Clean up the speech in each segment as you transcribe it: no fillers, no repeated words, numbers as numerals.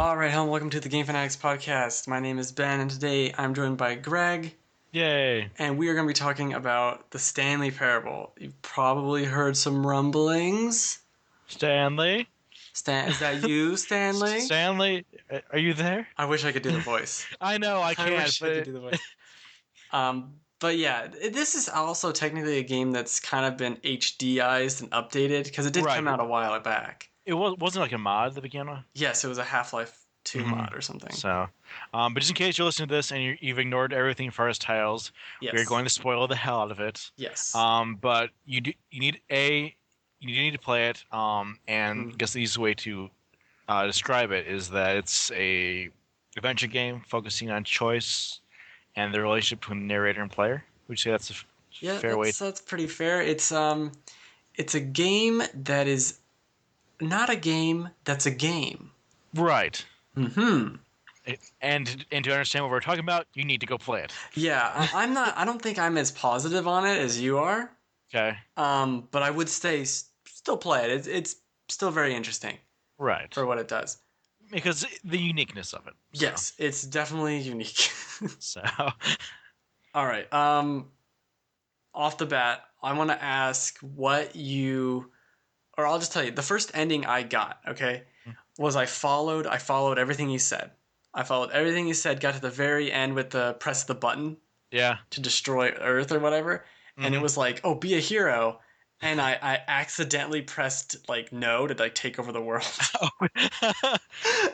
All right, hello, welcome to the Game Fanatics Podcast. My name is Ben, and today I'm joined by Greg. Yay! And we are going to be talking about the Stanley Parable. You've probably heard some rumblings. Stanley? Is that you, Stanley? Stanley, are you there? I wish I could do the voice. I know, I can't, wish I could do the voice. But yeah, this is also technically a game that's kind of been HDized and updated, because it did come out a while back. It wasn't like a mod that began with? Yes, it was a Half-Life 2 mod or something. So, but just in case you're listening to this and you've ignored everything as far as titles, we're going to spoil the hell out of it. Yes. But you need to play it. And I guess the easiest way to describe it is that it's a adventure game focusing on choice and the relationship between the narrator and player. Would you say that's a fair way? That's pretty fair. It's a game that is not a game that's a game. Right. Mm-hmm. And to understand what we're talking about, you need to go play it. Yeah, I don't think I'm as positive on it as you are. Okay. But I would say still play it. It's still very interesting. Right. For what it does. Because the uniqueness of it. So. Yes, it's definitely unique. So. All right. Off the bat, I want to ask or I'll just tell you, the first ending I got, okay, was I followed everything he said. I followed everything he said, got to the very end with the press the button. Yeah. To destroy Earth or whatever. And it was like, oh, be a hero. And I accidentally pressed no to take over the world.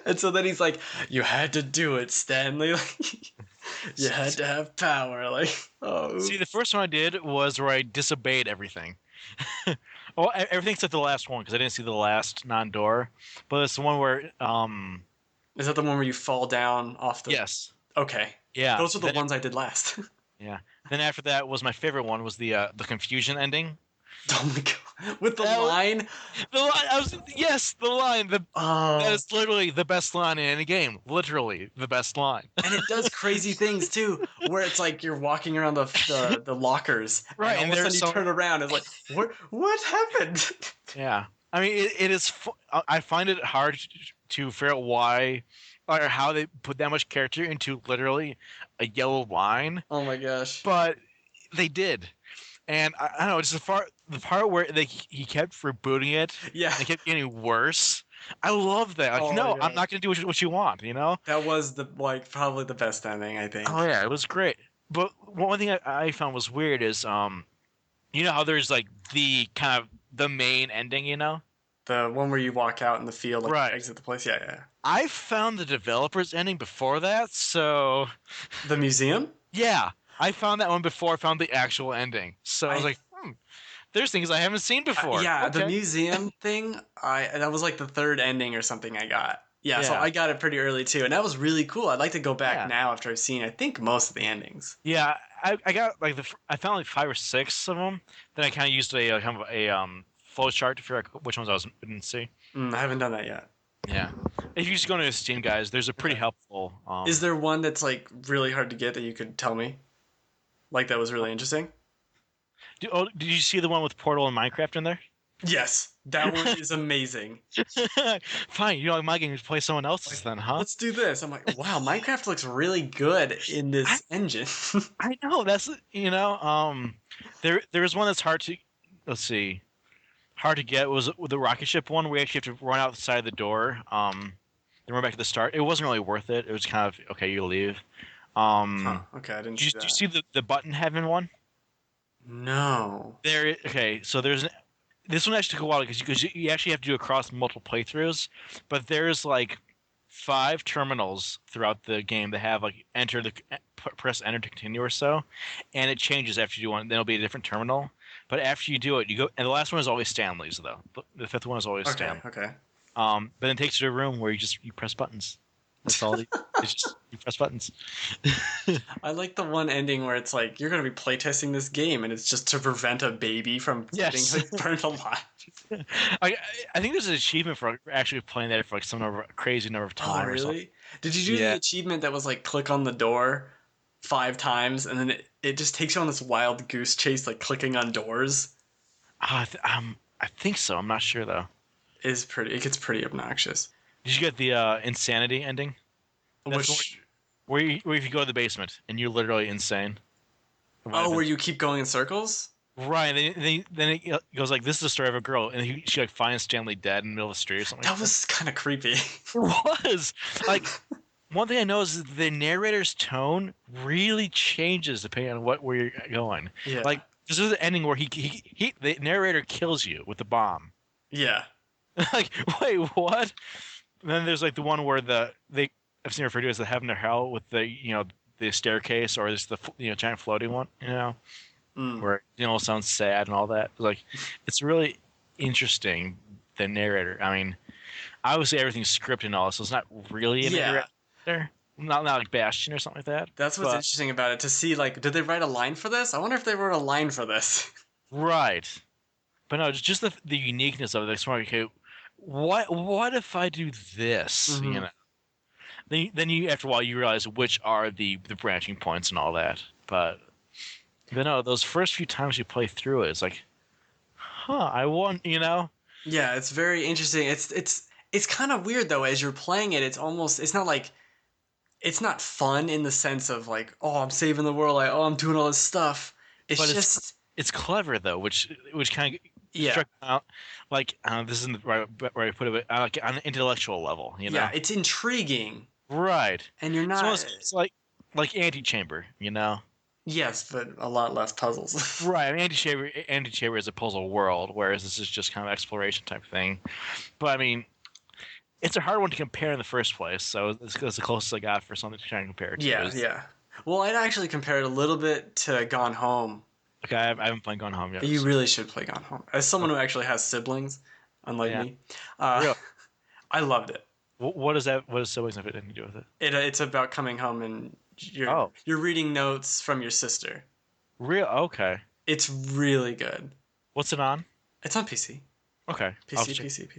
And so then he's like, you had to do it, Stanley. You had to have power. See, the first one I did was where I disobeyed everything. Well, everything except the last one, because I didn't see the last non-door. But it's the one where... Is that the one where you fall down off the... Yes. Okay. Yeah. Those are the ones I did last. Yeah. Then after that was my favorite one, was the confusion ending. Oh my god. With the line? The line. Yes, the line. That is literally the best line in any game. Literally the best line. And it does crazy things too, where it's like you're walking around the lockers, right? And all of a sudden you turn around and it's like, what happened? Yeah. I mean, it is. I find it hard to figure out why or how they put that much character into literally a yellow line. Oh my gosh! But they did. And I don't know, it's the part where he kept rebooting it. Yeah. And it kept getting worse. I love that. I'm not going to do what you want, you know? That was probably the best ending, I think. Oh, yeah, it was great. But one thing I found was weird is, you know how there's the kind of the main ending, you know? The one where you walk out in the field, right. Exit the place? Yeah. I found the developer's ending before that, so... The museum? Yeah. I found that one before I found the actual ending. So I was like, there's things I haven't seen before. Yeah, okay. The museum thing, that was the third ending or something I got. Yeah, so I got it pretty early too, and that was really cool. I'd like to go back now after I've seen, I think, most of the endings. Yeah, I got I found 5 or 6 of them. Then I kind of used a flow chart to figure out which ones I didn't see. I haven't done that yet. Yeah, if you just go to Steam, guys, there's a pretty helpful. Is there one that's really hard to get that you could tell me? That was really interesting. Did you see the one with Portal and Minecraft in there? Yes, that one is amazing. Fine, you don't like my game, to play someone else's then, huh? Let's do this. I'm like, wow, Minecraft looks really good in this engine. I know, that's, there is one that's hard to, hard to get, was the rocket ship one, where you actually have to run outside the door, then run back to the start. It wasn't really worth it. It was kind of, okay, you leave. Okay, I didn't see that. Did you see the button heaven one? No. So there's this one actually took a while because you actually have to do across multiple playthroughs, but there's 5 terminals throughout the game that have press enter to continue or so, and it changes after you do one. Then it'll be a different terminal, but after you do it, you go, and the last one is always Stanley's though. The 5th one is always Stanley. Okay. But then it takes you to a room where you press buttons. That's all. It's just you press buttons. I like the one ending where it's you're going to be playtesting this game, and it's just to prevent a baby from getting burned alive. I think there's an achievement for actually playing that for some crazy number of times. Oh, really? Did you do the achievement that was click on the door 5 times, and then it just takes you on this wild goose chase, clicking on doors? I think so. I'm not sure though. It gets pretty obnoxious. Did you get the insanity ending? That's the one Which where if you go to the basement and you're literally insane. where you keep going in circles? Right, then it goes like, "This is the story of a girl," and she like finds Stanley dead in the middle of the street or something. That was kind of creepy. It was like one thing I know is the narrator's tone really changes depending on where you're going. Yeah. Like this is the ending where the narrator kills you with the bomb. Yeah. Like, wait, what? And then there's like the one where I've seen it referred to as the heaven or hell with the staircase, or there's the giant floating one, where it sounds sad and all that. Like, it's really interesting, the narrator. I mean, obviously everything's scripted and all, so it's not really a narrator there. Not like Bastion or something like that. That's what's interesting about it, to see, like, did they write a line for this? I wonder if they wrote a line for this. Right. But no, just the uniqueness of it. It's more like, okay, what if I do this? Mm-hmm. Then you after a while you realize which are the branching points and all that. But no, those first few times you play through it, it's like, I want, Yeah, it's very interesting. It's kind of weird though. As you're playing it, it's not like, it's not fun in the sense of like, oh, I'm saving the world, like, oh, I'm doing all this stuff. It's clever though, which kind of struck out. Like, this isn't the right I put it, but like on an intellectual level, Yeah, it's intriguing. Right. And you're not. It's like Antechamber, Yes, but a lot less puzzles. Right. I mean, Antechamber is a puzzle world, whereas this is just kind of exploration type thing. But I mean, it's a hard one to compare in the first place, so it's the closest I got for something to try and compare it to. Yeah. Well, I'd actually compare it a little bit to Gone Home. Okay, I haven't played Gone Home yet. You really should play Gone Home. As someone who actually has siblings, unlike me, Real. I loved it. What does siblings have anything to do with it? It's about coming home and you're reading notes from your sister. Real? Okay. It's really good. What's it on? It's on PC. Okay. PC.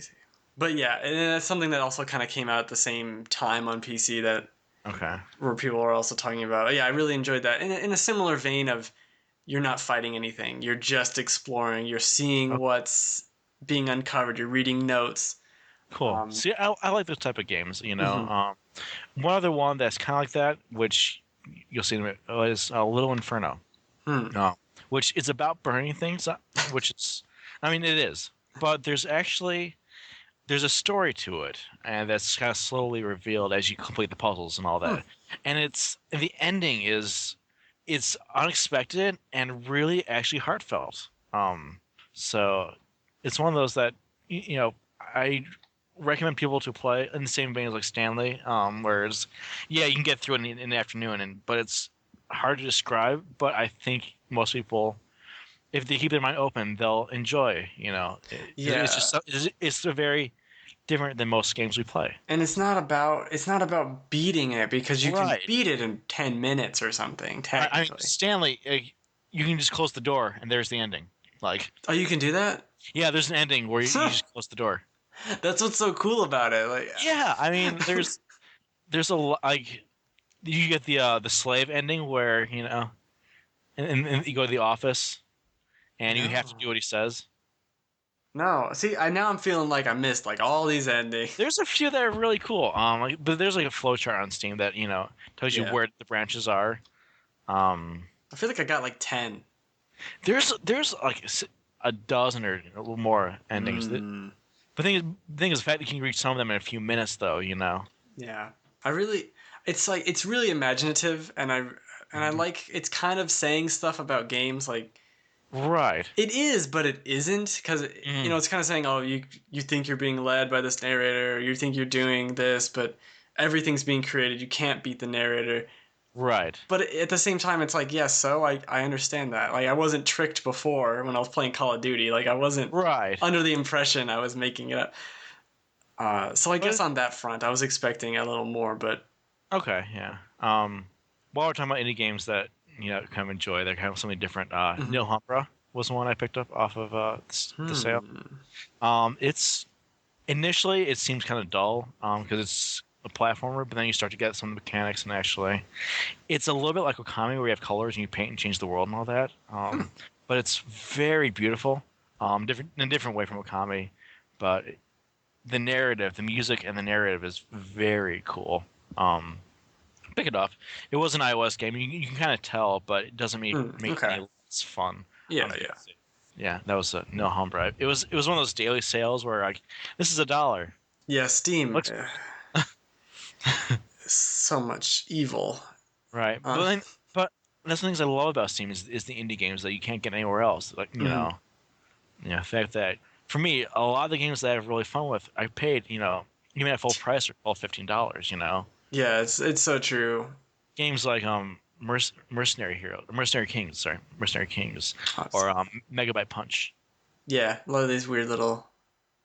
But yeah, and that's something that also kind of came out at the same time on PC where people are also talking about. Yeah, I really enjoyed that. In a similar vein of, you're not fighting anything. You're just exploring. You're seeing what's being uncovered. You're reading notes. Cool. See, I like those type of games, Mm-hmm. One other one that's kind of like that, which you'll see in a minute, is Little Inferno. Which is about burning things, which is, I mean, it is. But there's a story to it, and that's kind of slowly revealed as you complete the puzzles and all that. And the ending it's unexpected and really actually heartfelt. So it's one of those that, I recommend people to play in the same vein as like Stanley. Whereas, you can get through it in the afternoon, but it's hard to describe. But I think most people, if they keep their mind open, they'll enjoy. It's a very different than most games we play. And it's not about beating it, because you can beat it in 10 minutes or something. Technically, I mean, Stanley, you can just close the door and there's the ending. Like, oh, you can do that? Yeah, there's an ending where you just close the door. That's what's so cool about it. Like, yeah, I mean, there's a like, you get the slave ending where and you go to the office and you have to do what he says. No, see, now I'm feeling like I missed like all these endings. There's a few that are really cool. But there's like a flowchart on Steam that tells you where the branches are. I feel like I got like 10. There's like a dozen or a little more endings. The thing is, the fact that you can reach some of them in a few minutes, though. Yeah, it's really imaginative, and I like, it's kind of saying stuff about games like. Right. It is, but it isn't, because it's kind of saying, oh, you think you're being led by this narrator, or you think you're doing this, but everything's being created. You can't beat the narrator. Right. But at the same time, it's like, yes, so I understand that. Like, I wasn't tricked before when I was playing Call of Duty. Like, I wasn't under the impression I was making it up. So I guess on that front, I was expecting a little more, but. Okay, yeah. While we're talking about indie games that kind of enjoy, they're kind of something different. Nilhamra was the one I picked up off of the sale. It's initially it seems kind of dull because it's a platformer, but then you start to get some of the mechanics, and actually, it's a little bit like Okami, where you have colors and you paint and change the world and all that. But it's very beautiful. In a different way from Okami, but the narrative, the music and the narrative is very cool. Pick it up. It was an iOS game. You can kind of tell, but it doesn't make Okay. any less fun. Yeah, on the yeah. PC. Yeah, that was no homebrew. It was one of those daily sales where like this is $1. Yeah, Steam. Looks So much evil. right, but that's one of the things I love about Steam is the indie games that you can't get anywhere else. Like the fact that for me, a lot of the games that I have really fun with, I paid even at full price or $15. Yeah, it's so true. Games like Mercenary Kings, Awesome. or Megabyte Punch. Yeah, a lot of these weird little.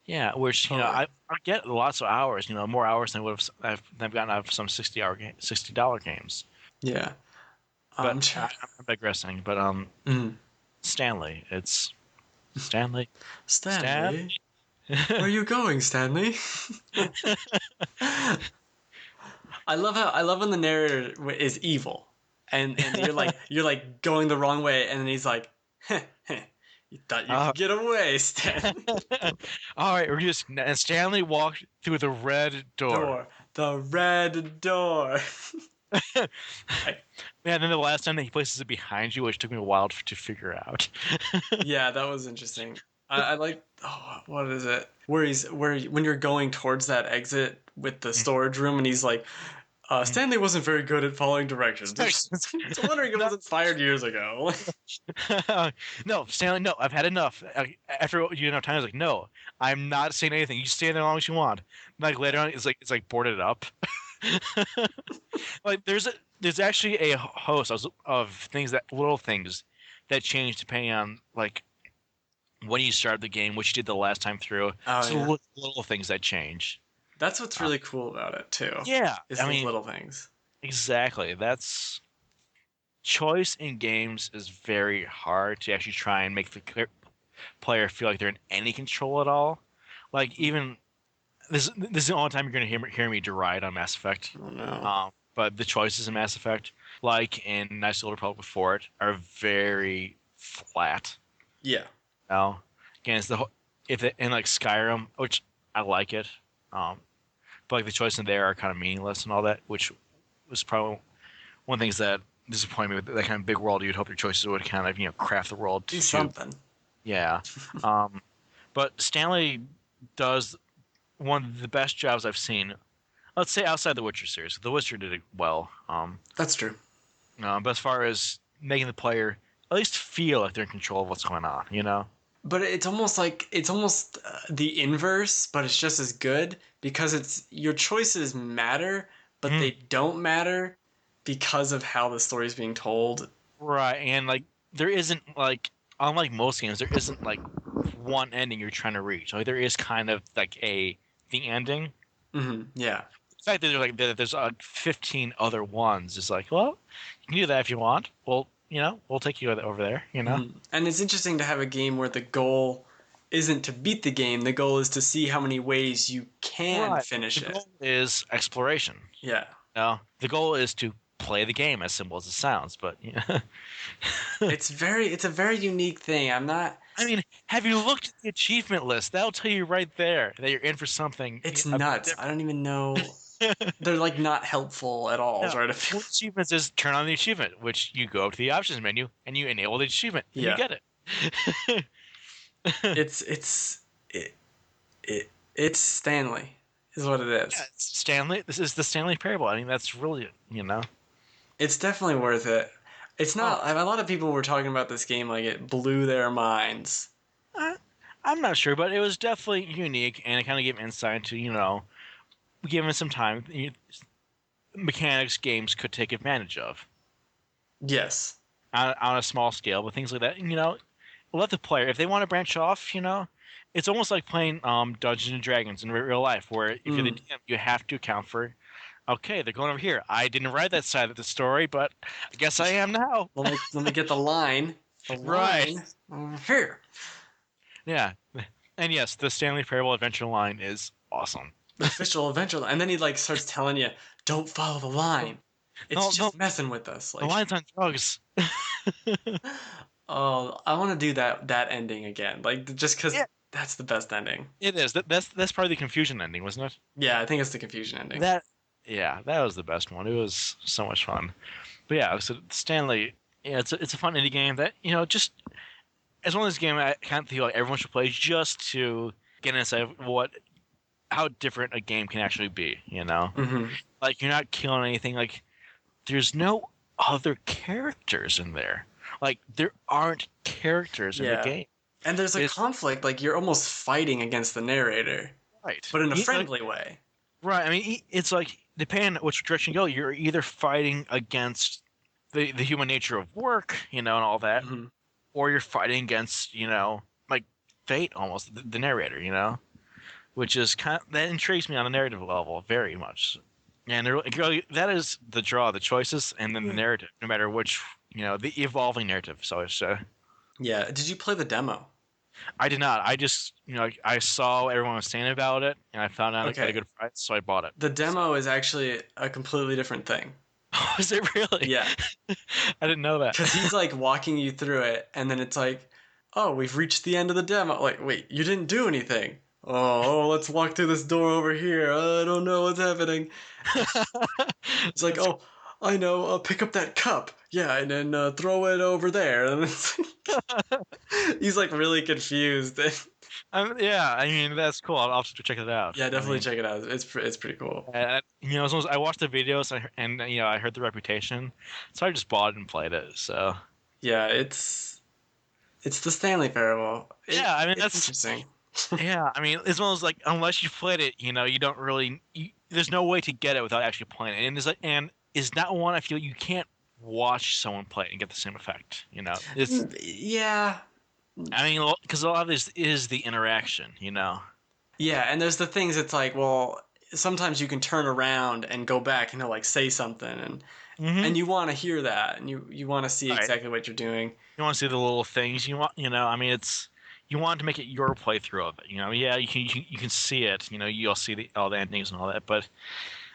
Yeah, which I get lots of hours, more hours than I've gotten out of some $60 games. Yeah. But I'm digressing. But Stanley, it's Stanley. Stanley. Where are you going, Stanley? I love when the narrator is evil, and you're like going the wrong way, and then he's like, heh, heh, you thought you could get away, Stanley. All right, and Stanley walked through the red door. The red door. Man, then the last time that he places it behind you, which took me a while to figure out. Yeah, that was interesting. I like. Oh, what is it? When you're going towards that exit with the storage room, and he's like, Stanley wasn't very good at following directions. I'm wondering if it was inspired years ago. No, Stanley, no, I've had enough. After enough time, I was like, no, I'm not saying anything. You stay there as long as you want. Like later on, it's like boarded up. Like there's actually a host of little things that change depending on like when you start the game, which you did the last time through. Little things that change. That's what's really cool about it too. Yeah, is those little things. Exactly. That's choice in games is very hard to actually try and make the player feel like they're in any control at all. Like even this is the only time you're going to hear me deride on Mass Effect. Oh no. But the choices in Mass Effect, like in Knights of the Old Republic before it, are very flat. Yeah. Again, it's in like Skyrim, which I like it. But like the choices in there are kind of meaningless and all that, which was probably one of the things that disappointed me with that kind of big world. You'd hope your choices would kind of craft the world do something. Yeah. But Stanley does one of the best jobs I've seen. Let's say outside the Witcher series. The Witcher did it well. That's true. But as far as making the player at least feel like they're in control of what's going on, But it's almost the inverse, but it's just as good because it's your choices matter, but they don't matter because of how the story is being told. Right, and like there isn't like unlike most games, there isn't like one ending you're trying to reach. Like there is kind of like the ending. Mm-hmm. Yeah. The fact that there's 15 other ones is like, well, you can do that if you want. Well, we'll take you over there, Mm-hmm. And it's interesting to have a game where the goal isn't to beat the game. The goal is to see how many ways you can finish it. The goal is exploration. Yeah. The goal is to play the game, as simple as it sounds, but it's a very unique thing. I mean, have you looked at the achievement list? That'll tell you right there that you're in for something. It's nuts. I don't even know. They're like not helpful at all. Right? Achievements is turn on the achievement, which you go up to the options menu and you enable the achievement. And you get it. It's Stanley, is what it is. Yeah, it's Stanley. This is the Stanley Parable. I mean, that's really It's definitely worth it. It's not. A lot of people were talking about this game like it blew their minds. I'm not sure, but it was definitely unique, and it kind of gave insight to given some time, mechanics games could take advantage of. Yes. On a small scale, but things like that, let the player, if they want to branch off, it's almost like playing Dungeons and Dragons in real life, where if you're the DM, you have to account for, okay, they're going over here. I didn't write that side of the story, but I guess I am now. Let me get the line. Right. Over here. Yeah. And yes, the Stanley Parable Adventure line is awesome. The official adventure line. And then he starts telling you, don't follow the line. It's just messing with us. The line's on drugs. Oh, I want to do that ending again. Like just because That's the best ending. It is. That's probably the confusion ending, wasn't it? Yeah, I think it's the confusion ending. That was the best one. It was so much fun. But yeah, so Stanley, yeah, it's a fun indie game that just it's one of those games I kind of feel like everyone should play just to get an insight of how different a game can actually be. Mm-hmm. Like you're not killing anything. Like there's no other characters in there. Like there aren't characters in the game. And there's a conflict. Like you're almost fighting against the narrator, right? But in a friendly way. Right. I mean, it's like depending on which direction you go, you're either fighting against the human nature of work, and all that, Mm-hmm. or you're fighting against, like fate almost, the narrator, which is that intrigues me on a narrative level very much. And that is the draw, the choices, and then the narrative, no matter which, the evolving narrative. So yeah. Did you play the demo? I did not. I just, I saw everyone was saying about it, and I found out it got a good price, so I bought it. The demo is actually a completely different thing. Oh, is it really? Yeah. I didn't know that. Because he's like walking you through it, and then it's like, oh, we've reached the end of the demo. Like, wait, you didn't do anything. Oh, let's walk through this door over here. I don't know what's happening. It's like, oh, I know. Pick up that cup. Yeah, and then throw it over there. And it's he's like really confused. Yeah, I mean that's cool. I'll have to check it out. Yeah, definitely check it out. It's pretty cool. I watched the videos and I heard the reputation, so I just bought it and played it. So yeah, it's the Stanley Parable. Yeah, I mean that's interesting. Yeah, I mean it's one of those like unless you played it, you don't really. There's no way to get it without actually playing it, and is that one I feel you can't watch someone play it and get the same effect. It's yeah. I mean, because a lot of this is the interaction, Yeah, and there's the things. It's like, well, sometimes you can turn around and go back and he'll like say something, and and you want to hear that, and you want to see exactly what you're doing. You want to see the little things. You want, I mean, you want to make it your playthrough of it. Yeah, you can see it. You'll see all the endings and all that, but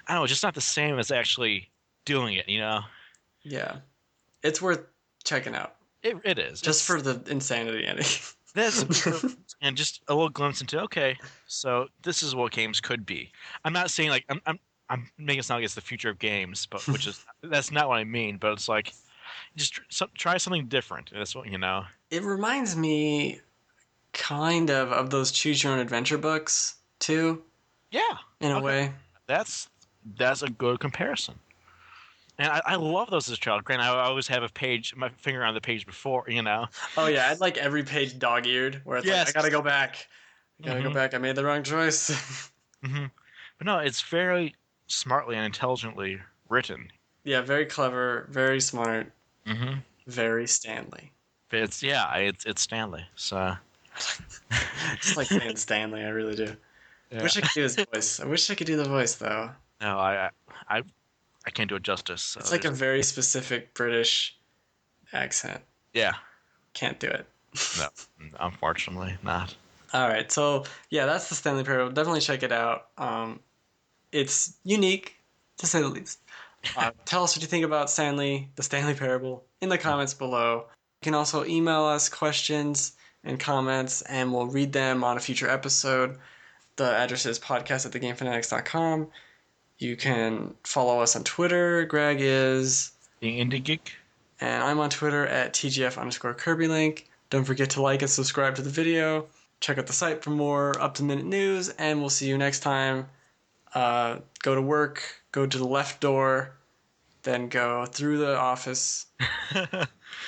I don't know, it's just not the same as actually doing it. Yeah, it's worth checking out. It is just for the insanity ending. And just a little glimpse into so this is what games could be. I'm not saying like I'm making it sound like it's the future of games, but that's not what I mean. But it's like just try something different. That's what It reminds me kind of those choose your own adventure books too. Yeah, in a way. That's a good comparison. And I love those as a child. Granted, I always have my finger on the page before, Oh yeah, I'd like every page dog-eared, where it's like, I gotta go back. Go back. I made the wrong choice. But no, it's very smartly and intelligently written. Yeah, very clever, very smart, very Stanley. It's Stanley. So just like saying Stanley, I really do. Yeah. Wish I could do his voice. I wish I could do the voice though. No, I can't do it justice. So it's like a very specific British accent. Yeah. Can't do it. No, unfortunately not. All right, so yeah, that's the Stanley Parable. Definitely check it out. It's unique, to say the least. Tell us what you think about the Stanley Parable, in the comments below. You can also email us questions and comments, and we'll read them on a future episode. The address is podcast@thegamefanatics.com. You can follow us on Twitter. Greg is The Indie Geek. And I'm on Twitter at TGF_KirbyLink. Don't forget to like and subscribe to the video. Check out the site for more up-to-minute news, and we'll see you next time. Go to work, go to the left door, then go through the office,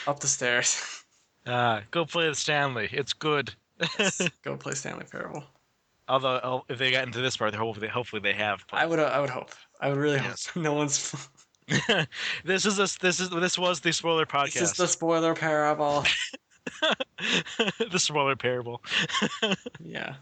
up the stairs. Go play the Stanley. It's good. Yes, go play Stanley Parable. Although, if they got into this part, hopefully they have. But... I would hope. I would really hope. No one's. This was the Spoiler Podcast. This is the Spoiler Parable. The Spoiler Parable. Yeah.